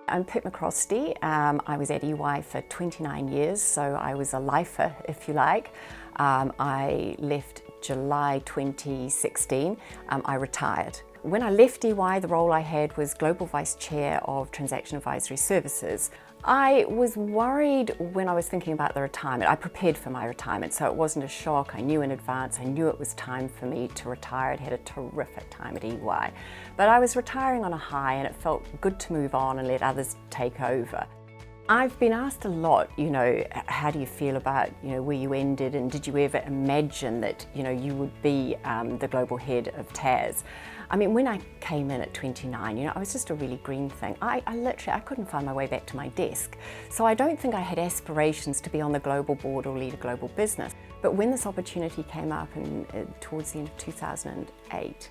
I'm Pip McCrostie. I was at EY for 29 years, so I was a lifer, if you like. I left July 2016. I retired. When I left EY, the role I had was Global Vice Chair of Transaction Advisory Services. I was worried when I was thinking about the retirement. I prepared for my retirement, so it wasn't a shock. I knew in advance, I knew it was time for me to retire. I'd had a terrific time at EY. But I was retiring on a high and it felt good to move on and let others take over. I've been asked a lot, how do you feel about, where you ended, and did you ever imagine that, you would be the global head of TAS? I mean, when I came in at 29, I was just a really green thing. I couldn't find my way back to my desk. So I don't think I had aspirations to be on the global board or lead a global business. But when this opportunity came up towards the end of 2008,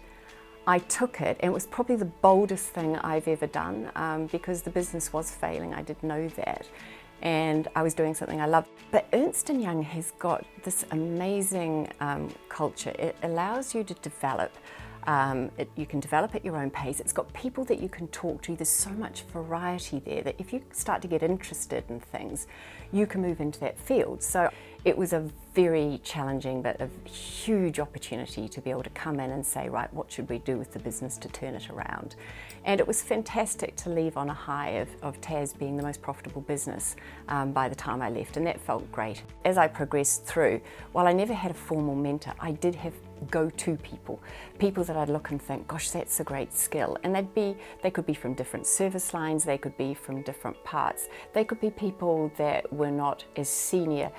I took it, and it was probably the boldest thing I've ever done because the business was failing. I did know that, and I was doing something I loved. But Ernst & Young has got this amazing culture. It allows you to develop. You can develop at your own pace. It's got people that you can talk to. There's so much variety there that if you start to get interested in things, you can move into that field. So it was a very challenging but a huge opportunity to be able to come in and say, right, what should we do with the business to turn it around? And it was fantastic to leave on a high of TAS being the most profitable business by the time I left, and that felt great. As I progressed through, while I never had a formal mentor, I did have go-to people that I'd look and think, gosh, that's a great skill. And they could be from different service lines, they could be from different parts, they could be people that were not as senior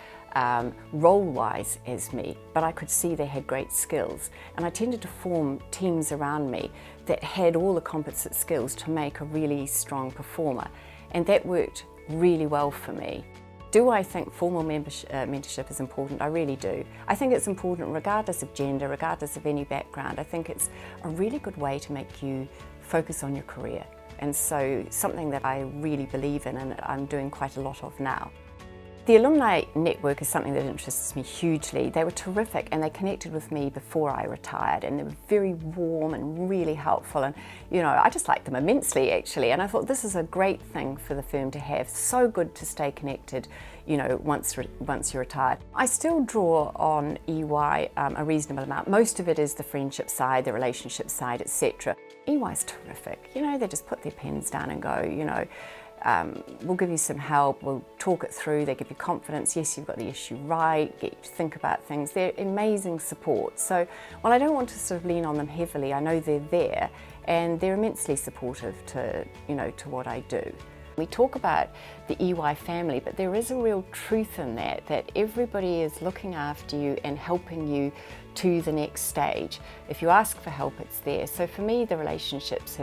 role-wise as me, but I could see they had great skills. And I tended to form teams around me that had all the composite skills to make a really strong performer. And that worked really well for me. Do I think formal mentorship is important? I really do. I think it's important regardless of gender, regardless of any background. I think it's a really good way to make you focus on your career. And so something that I really believe in and I'm doing quite a lot of now. The alumni network is something that interests me hugely. They were terrific and they connected with me before I retired, and they were very warm and really helpful, and I just liked them immensely actually, and I thought this is a great thing for the firm to have. So good to stay connected once you're retired. I still draw on EY a reasonable amount. Most of it is the friendship side, the relationship side, etc. EY's terrific. They just put their pens down and go, we'll give you some help, we'll talk it through, they give you confidence, yes, you've got the issue right, get you to think about things. They're amazing support. So while I don't want to sort of lean on them heavily, I know they're there and they're immensely supportive to what I do. We talk about the EY family, but there is a real truth in that everybody is looking after you and helping you to the next stage. If you ask for help, it's there. So for me, the relationships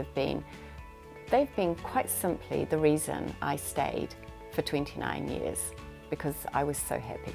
they've been quite simply the reason I stayed for 29 years, because I was so happy.